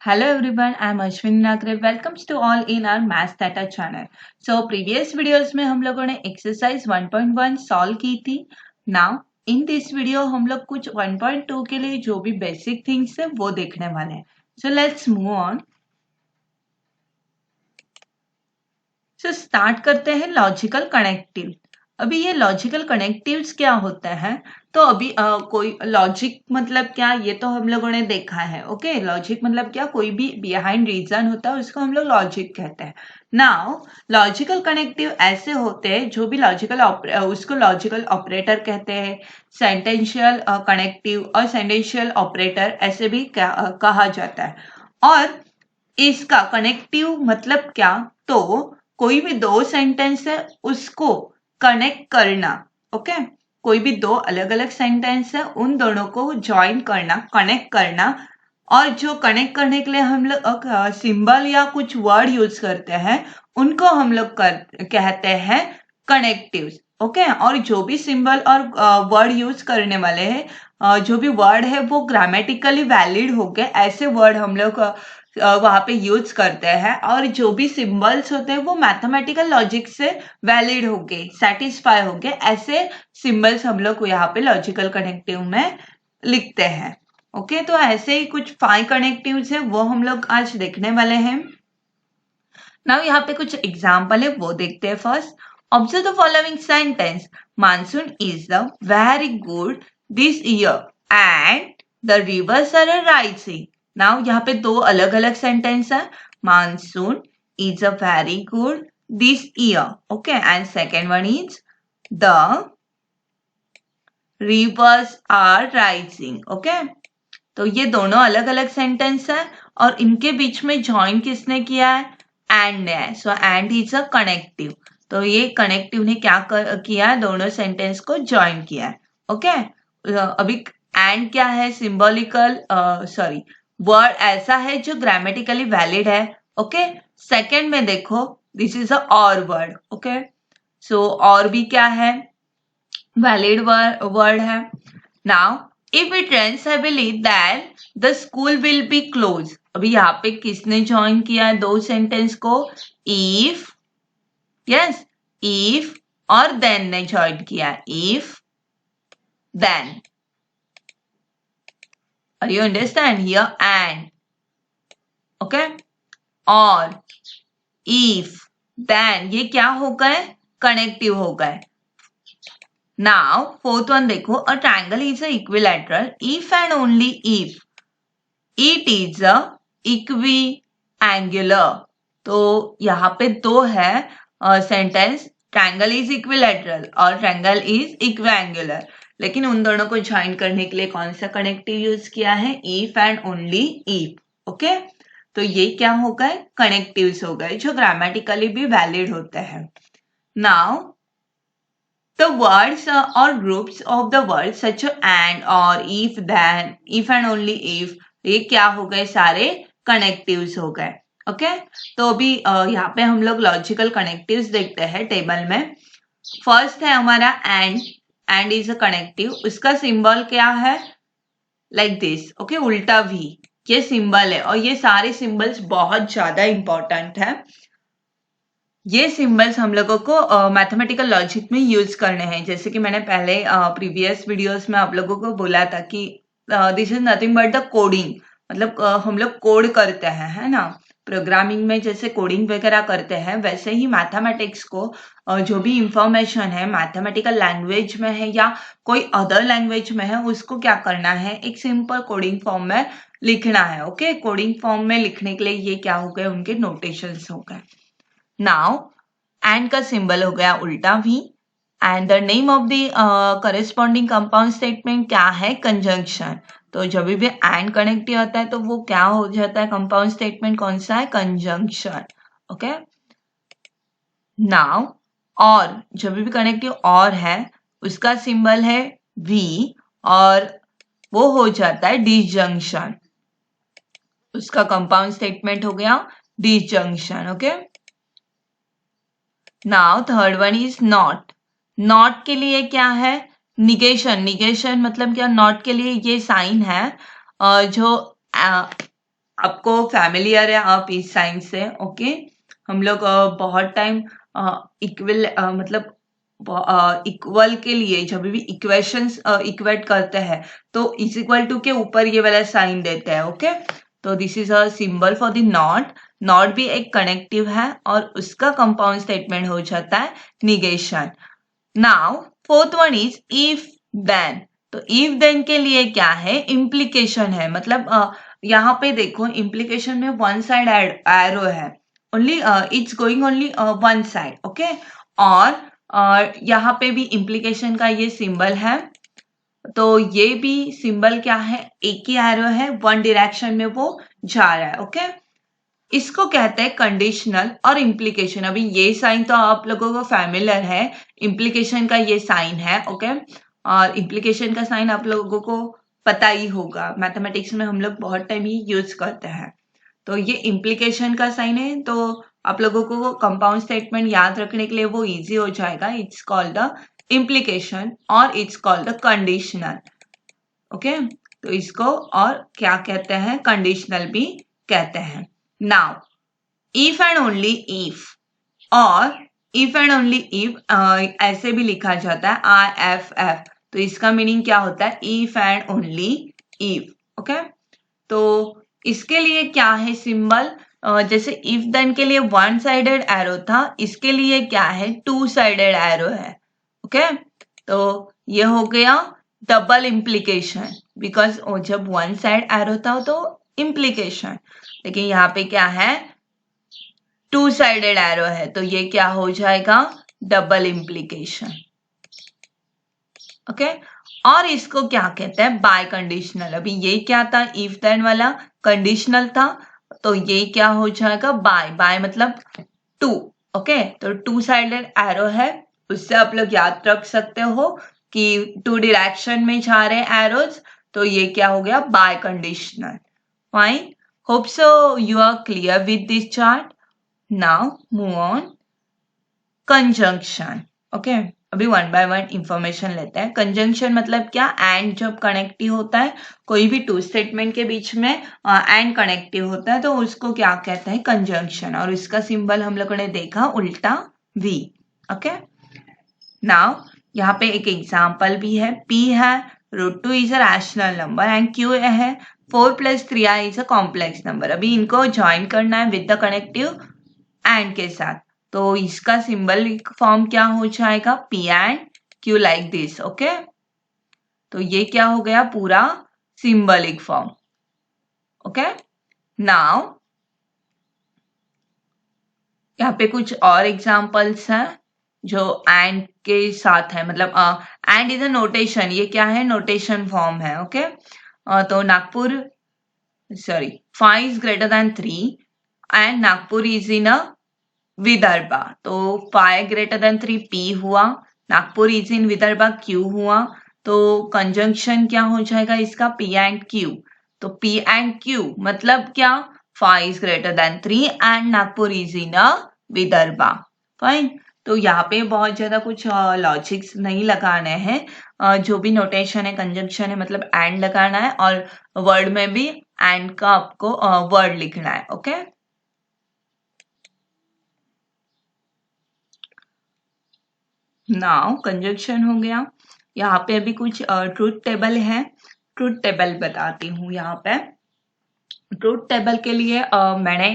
Hello everyone, I am Ashwini Nagre. Welcomes to all in our Math Data channel. So previous videos में हम लोगों ने exercise 1.1 solve की थी. Now in this video हम लोग कुछ 1.2 के लिए जो भी basic things है वो देखने वाले हैं. So let's move on. So start करते हैं logical connective. अभी ये लॉजिकल कनेक्टिव्स क्या होते हैं तो अभी कोई लॉजिक मतलब क्या ये तो हम लोगों ने देखा है. ओके, लॉजिक मतलब क्या, कोई भी बिहाइंड रीजन होता है उसको हम लोग लॉजिक कहते हैं. नाउ लॉजिकल कनेक्टिव ऐसे होते हैं जो भी लॉजिकल उसको लॉजिकल ऑपरेटर कहते हैं. सेंटेंशियल कनेक्टिव और सेंटेंशियल ऑपरेटर ऐसे भी कहा जाता है. और इसका कनेक्टिव मतलब क्या, तो कोई भी दो सेंटेंस है उसको कनेक्ट करना. ओके, कोई भी दो अलग अलग सेंटेंस है उन दोनों को ज्वाइन करना, कनेक्ट करना. और जो कनेक्ट करने के लिए हम लोग सिंबल या कुछ वर्ड यूज करते हैं उनको हम लोग कहते हैं कनेक्टिव्स. ओके, और जो भी सिंबल और वर्ड यूज करने वाले हैं, जो भी वर्ड है वो ग्रामेटिकली वैलिड हो गए ऐसे वर्ड हम लोग वहां पे यूज करते हैं. और जो भी सिंबल्स होते हैं वो मैथमेटिकल लॉजिक से वैलिड हो गए, सेटिस्फाई हो गए, ऐसे सिंबल्स हम लोग यहाँ पे लॉजिकल कनेक्टिव में लिखते हैं. ओके, तो ऐसे ही कुछ 5 कनेक्टिव्स है वो हम लोग आज देखने वाले हैं. नाउ यहाँ पे कुछ एग्जाम्पल है वो देखते हैं. First, observe the following sentence. Monsoon is the very good this year and the rivers are rising. Now यहाँ पे दो अलग अलग सेंटेंस है. Monsoon is a very good this year. Okay, and second one is the rivers are rising. Okay, तो ये दोनों अलग अलग सेंटेंस है और इनके बीच में ज्वाइन किसने किया है, एंड ने. So and is a connective. तो ये कनेक्टिव ने क्या किया है, दोनों सेंटेंस को ज्वाइन किया है. ओके, अभी एंड क्या है, सिंबॉलिकल सॉरी वर्ड ऐसा है जो ग्रामेटिकली वैलिड है. ओके, सेकेंड में देखो दिस इज अ और वर्ड. ओके, सो और भी क्या है, वैलिड वर्ड है. Now if it rains heavily then the school will be closed. अभी यहाँ पे किसने ज्वाइन किया है दो सेंटेंस को, if, yes, if और then ने ज्वाइन किया है, if then. Are you understand here? And okay, और if then ये क्या हो गए, कनेक्टिव हो गए. Now fourth one देखो, a triangle is a equilateral if and only if it is a equiangular. तो यहाँ पे दो है सेंटेंस, ट्रायंगल इज इक्विलैटरल और ट्रायंगल इज इक्विएंगुलर. लेकिन उन दोनों को ज्वाइन करने के लिए कौन सा कनेक्टिव यूज किया है, if and only if. Okay, तो ये क्या हो गए, कनेक्टिव्स हो गए जो ग्रामेटिकली भी वैलिड होते हैं. Now the words or groups of the words such as and or if then if and only if, ये क्या हो गए, सारे कनेक्टिव्स हो गए. ओके, तो अभी यहाँ पे हम लोग लॉजिकल कनेक्टिव्स देखते हैं टेबल में. फर्स्ट है हमारा एंड इज अ कनेक्टिव. उसका सिंबल क्या है, लाइक दिस. ओके, उल्टा भी ये सिंबल है और ये सारे सिंबल्स बहुत ज्यादा इंपॉर्टेंट है. ये सिंबल्स हम लोगों को मैथमेटिकल लॉजिक में यूज करने हैं. जैसे कि मैंने पहले प्रीवियस वीडियोस में आप लोगों को बोला था कि this is nothing but the coding. मतलब हम लोग कोड करते हैं, है ना. प्रोग्रामिंग में जैसे कोडिंग वगैरह करते हैं वैसे ही मैथमेटिक्स को जो भी इंफॉर्मेशन है मैथमेटिकल लैंग्वेज में है या कोई अदर लैंग्वेज में है उसको क्या करना है, एक सिंपल कोडिंग फॉर्म में लिखना है. ओके, कोडिंग फॉर्म में लिखने के लिए ये क्या हो गए, उनके नोटेशंस हो गए. नाउ एंड का सिंबल हो गया उल्टा भी. And the name of the corresponding compound statement क्या है, कंजंक्शन. तो जब भी एंड कनेक्टिव होता है तो वो क्या हो जाता है, कंपाउंड स्टेटमेंट कौन सा है, कंजंक्शन. ओके, नाउ और जब भी कनेक्टिव और है उसका सिंबल है वी और वो हो जाता है डिसजंक्शन. उसका कंपाउंड स्टेटमेंट हो गया disjunction. Okay, now third one is not. Not के लिए क्या है, निगेशन. निगेशन मतलब क्या, नॉट के लिए ये साइन है जो आपको फैमिलियर है आप इस साइन से, ओके। हम लोग बहुत टाइम इक्वल मतलब इक्वल के लिए जब भी इक्वेशंस इक्वेट करते हैं तो इज इक्वल टू के ऊपर ये वाला साइन देते हैं, ओके। तो this is a symbol for the not. Not भी एक कनेक्टिव है और उसका कंपाउंड स्टेटमेंट हो जाता है negation. Now fourth one is if then. तो इफ देन के लिए क्या है, इम्प्लीकेशन है। मतलब यहाँ पे देखो इम्प्लीकेशन में वन साइड एरो है, only it's going only one side, okay. और यहाँ पे भी इम्प्लीकेशन का ये सिंबल है, तो ये भी सिंबल क्या है, एक ही एरो है, वन डायरेक्शन में वो जा रहा है, ओके। इसको कहते हैं कंडीशनल और इम्प्लीकेशन। अभी ये साइन तो आप लोगों को फैमिलियर है, इम्प्लीकेशन का ये साइन है, ओके। और इम्प्लीकेशन का साइन आप लोगों को पता ही होगा, मैथमेटिक्स में हम लोग बहुत टाइम ही यूज करते हैं। तो ये इम्प्लीकेशन का साइन है, तो आप लोगों को कंपाउंड स्टेटमेंट याद रखने के लिए वो इजी हो जाएगा। इट्स कॉल्ड द इम्प्लीकेशन और it's called the conditional, okay. तो इसको और क्या कहते हैं, कंडीशनल भी कहते हैं। Now if and only if, और इफ एंड ओनली इफ ऐसे भी लिखा जाता है IFF। तो इसका मीनिंग क्या होता है, if and only if, okay. तो इसके लिए क्या है सिंबल, जैसे इफ देन के लिए वन साइडेड एरो था, इसके लिए क्या है, टू साइडेड एरो है, ओके। तो ये हो गया डबल इम्प्लीकेशन, बिकॉज जब वन साइड एरो था तो इम्प्लीकेशन, लेकिन यहाँ पे क्या है, टू साइडेड एरो है, तो ये क्या हो जाएगा, डबल इम्प्लीकेशन, ओके। और इसको क्या कहते हैं, बाय कंडीशनल। अभी ये क्या था, इफ देन वाला कंडीशनल था, तो ये क्या हो जाएगा, बाय। बाय मतलब टू, ओके। तो टू साइडेड एरो है, उससे आप लोग याद रख सकते हो कि टू डायरेक्शन में जा रहे एरोज, तो ये क्या हो गया, biconditional. Fine, hope so you are clear with this chart. Now move on conjunction, okay. अभी वन बाय वन इंफॉर्मेशन लेते हैं। कंजंक्शन मतलब क्या, एंड जब कनेक्टिव होता है, कोई भी टू स्टेटमेंट के बीच में एंड कनेक्टिव होता है, तो उसको क्या कहते हैं, कंजंक्शन। और इसका सिंबल हम लोगों ने देखा उल्टा V, ओके। नाउ यहाँ पे एक एग्जाम्पल भी है, P है, √2 is a rational number and Q है 4 + 3i is a complex number. अभी इनको ज्वाइन करना है विद द कनेक्टिव एंड के साथ, तो इसका सिंबलिक फॉर्म क्या हो जाएगा, P and Q like this, okay. तो ये क्या हो गया, पूरा सिंबलिक फॉर्म, ओके। नाउ यहाँ पे कुछ और एग्जांपल्स हैं जो एंड के साथ है, मतलब एंड इज अ नोटेशन, ये क्या है, नोटेशन फॉर्म है, ओके। तो Nagpur, sorry, 5 is greater than 3 and Nagpur is in a Vidarbha, तो 5 greater than 3 P हुआ, Nagpur is in Vidarbha Q हुआ, तो कंजंक्शन क्या हो जाएगा इसका, P एंड Q। तो P एंड Q मतलब क्या, 5 is greater than 3 and Nagpur is in a Vidarbha. Fine, तो यहाँ पे बहुत ज्यादा कुछ लॉजिक्स नहीं लगाने हैं, जो भी नोटेशन है, कंजंक्शन है, मतलब एंड लगाना है, और वर्ड में भी एंड का आपको वर्ड लिखना है, ओके। नाउ कंजंक्शन हो गया। यहाँ पे अभी कुछ ट्रूथ टेबल है, ट्रूथ टेबल बताती हूँ। यहाँ पे ट्रूथ टेबल के लिए मैंने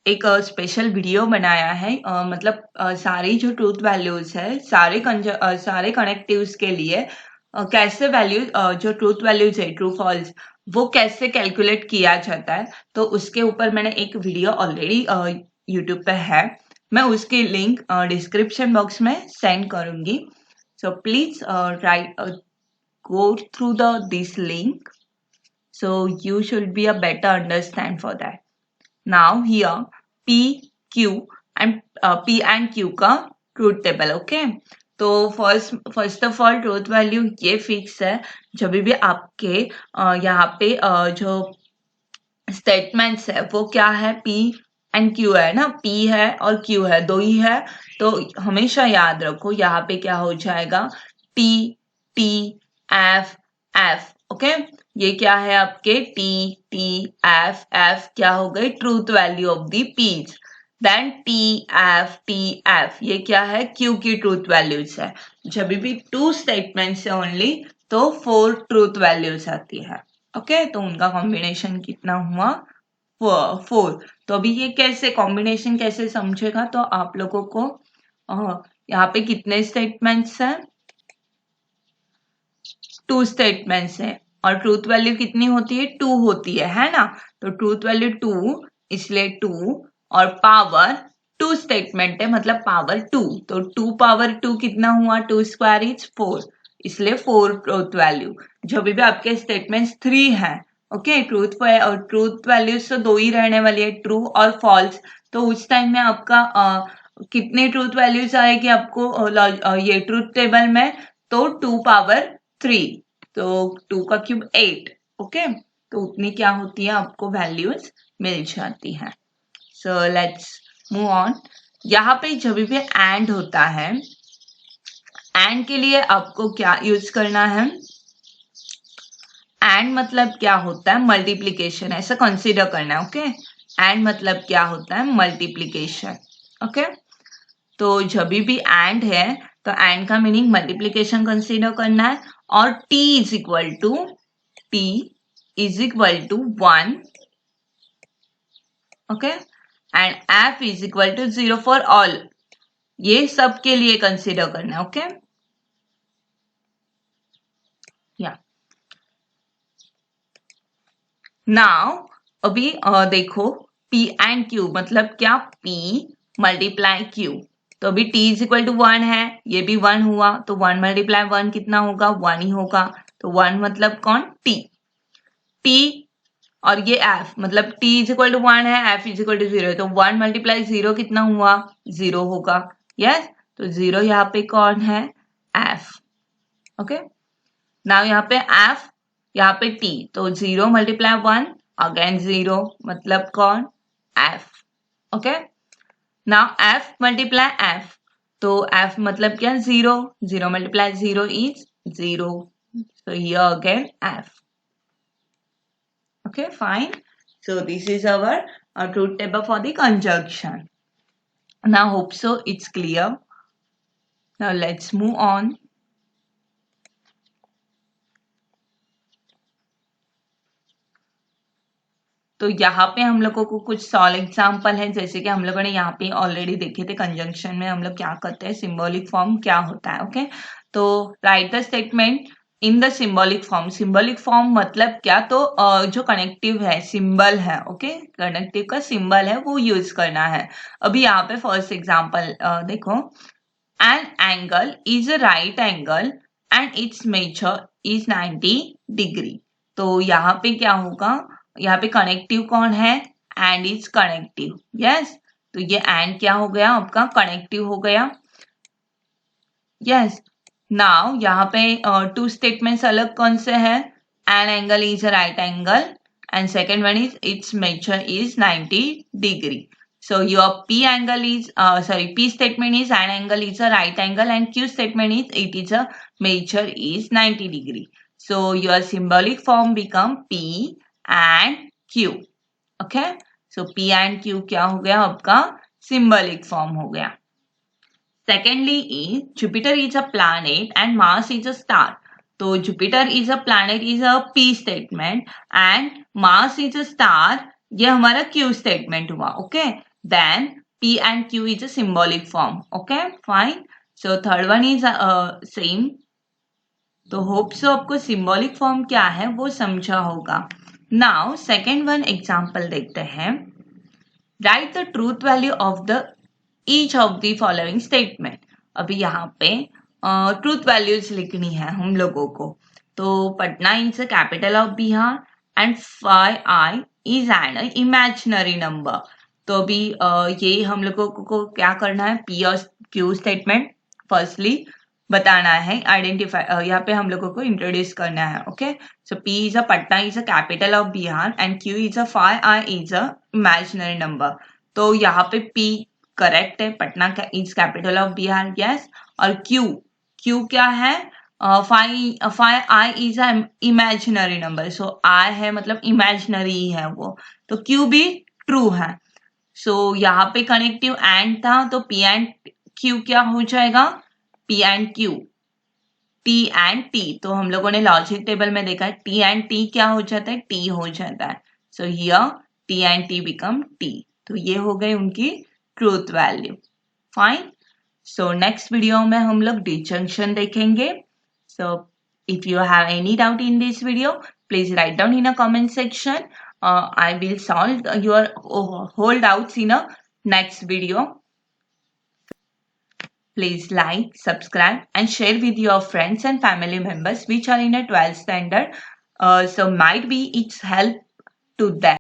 एक स्पेशल वीडियो बनाया है, मतलब सारी जो ट्रूथ वैल्यूज है, सारे कनेक्टिव्स के लिए कैसे वैल्यू, जो ट्रूथ वैल्यूज है, ट्रू फॉल्स, वो कैसे कैलकुलेट किया जाता है, तो उसके ऊपर मैंने एक वीडियो ऑलरेडी यूट्यूब पे है, मैं उसकी लिंक डिस्क्रिप्शन बॉक्स में सेंड करूंगी। So please right, go through this link, so you should be a better understand for that. Now here P, Q and P and Q का truth table, okay. तो first of all truth value ये fix है, जब भी आपके यहाँ पे जो स्टेटमेंट्स है वो क्या है, P एंड Q है ना, P है और Q है, दो ही है, तो हमेशा याद रखो यहाँ पे क्या हो जाएगा, T, T, F, F, okay. ये क्या है आपके टी टी एफ एफ क्या हो गए truth value of the P's. Then T F ये क्या है क्यू की ट्रूथ वैल्यूज है। जब भी टू स्टेटमेंट्स है ओनली तो 4 ट्रूथ वैल्यूज आती है। ओके तो उनका कॉम्बिनेशन कितना हुआ 4। तो अभी ये कैसे कॉम्बिनेशन कैसे समझेगा तो आप लोगों को यहाँ पे कितने स्टेटमेंट्स हैं 2 स्टेटमेंट्स है और ट्रूथ वैल्यू कितनी होती है 2 होती है ना। तो ट्रूथ वैल्यू 2 इसलिए 2 और पावर 2 स्टेटमेंट है मतलब पावर 2 तो 2 पावर 2 कितना हुआ 2 स्क्वायर इज 4 इसलिए 4 ट्रूथ वैल्यू। जो भी आपके स्टेटमेंट्स 3 है ओके ट्रूथ वैल्यूज तो 2 ही रहने वाली है ट्रू और फॉल्स। तो उस टाइम में आपका कितने ट्रूथ वैल्यूज आएगी आपको ये ट्रूथ टेबल में तो 2 पावर 3 तो 2 का क्यूब 8 ओके तो उतनी क्या होती है आपको वैल्यूज मिल जाती है। So let's move on. यहाँ पे जब भी एंड होता है एंड के लिए आपको क्या यूज करना है एंड मतलब क्या होता है मल्टीप्लीकेशन ऐसा कंसीडर करना है ओके। एंड मतलब क्या होता है मल्टीप्लीकेशन ओके। तो जब भी एंड है तो एंड का मीनिंग मल्टीप्लीकेशन कंसीडर करना है और t is equal to 1 okay and f is equal to 0 for all ये सब के लिए कंसीडर करना है ओके या नाउ अभी देखो p एंड q मतलब क्या p मल्टीप्लाई q तो अभी t इज इक्वल टू 1 है ये भी 1 हुआ तो 1 मल्टीप्लाई 1 कितना होगा 1 ही होगा तो 1 मतलब कौन t और ये f मतलब t इज इक्वल टू 1 है f इज इक्वल टू 0 तो 1 मल्टीप्लाई 0 कितना हुआ 0 होगा यस तो 0 यहाँ पे कौन है f ओके। नाउ यहाँ पे f यहाँ पे t तो 0 मल्टीप्लाई 1 अगेन 0 मतलब कौन f okay. Now f multiply f तो f मतलब क्या 0 0 multiply 0 is 0 so here again f okay fine so this is our truth table for the conjunction. Now hope so it's clear. Now let's move on. तो यहाँ पे हम लोगों को कुछ सॉल्व एग्जाम्पल है जैसे कि हम लोगों ने यहाँ पे ऑलरेडी देखे थे कंजंक्शन में हम लोग क्या करते हैं सिंबॉलिक फॉर्म क्या होता है ओके। तो right the statement in the symbolic form मतलब क्या तो जो कनेक्टिव है सिंबल है ओके कनेक्टिव का सिंबल है वो यूज करना है। अभी यहाँ पे फर्स्ट एग्जाम्पल देखो an angle is a right angle and its measure is 90 degree. तो यहाँ पे क्या होगा यहाँ पे कनेक्टिव कौन है एंड इज कनेक्टिव यस तो ये एंड क्या हो गया आपका कनेक्टिव हो गया यस। नाउ यहाँ पे 2 स्टेटमेंट्स अलग कौन से हैं an angle is a right angle and second one is its measure is 90 degree. So your P angle is P statement is an angle is a right angle and Q statement is it is a measure is 90 degree. So your symbolic form become P and Q. Okay. So P and Q क्या हो गया आपका symbolic form हो गया. Secondly is Jupiter is a planet and Mars is a star. तो Jupiter is a planet is a P statement and Mars is a star ये हमारा Q statement हुआ okay. Then P and Q is a symbolic form okay fine. So third one is same. तो hope so आपको symbolic form क्या है वो समझा होगा. Now second one example देखते हैं. Write the truth value of the each of the following statement. अभी यहाँ पे ट्रूथ वैल्यूज लिखनी है हम लोगों को. तो Patna is a capital of Bihar and 5i is an imaginary number. तो अभी ये हम लोगों को क्या करना है पी और क्यू स्टेटमेंट फर्स्टली बताना है आइडेंटिफाई यहाँ पे हम लोगों को इंट्रोड्यूस करना है okay. So P is a Patna is a capital of Bihar and Q is a 5i is a imaginary number. तो यहाँ पे पी करेक्ट है पटना का is capital of Bihar yes और क्यू क्या है five I is a imaginary number, so I है मतलब इमेजिनरी है वो, तो क्यू भी ट्रू है। सो यहाँ पे कनेक्टिव एंड था, तो पी एंड क्यू क्या हो जाएगा, P and Q, T and T, तो हम लोगों ने लॉजिक टेबल में देखा है टी एंड टी क्या हो जाता है, टी हो जाता है। So here T and T become T, तो ये हो गई उनकी truth value. Fine. So next video में हम लोग डिजंक्शन देखेंगे। सो if you have any doubt in this video, please write down in a comment section. I will solve your whole doubts in a next video. Please like, subscribe and share with your friends and family members which are in a 12th standard. So might be it's help to them.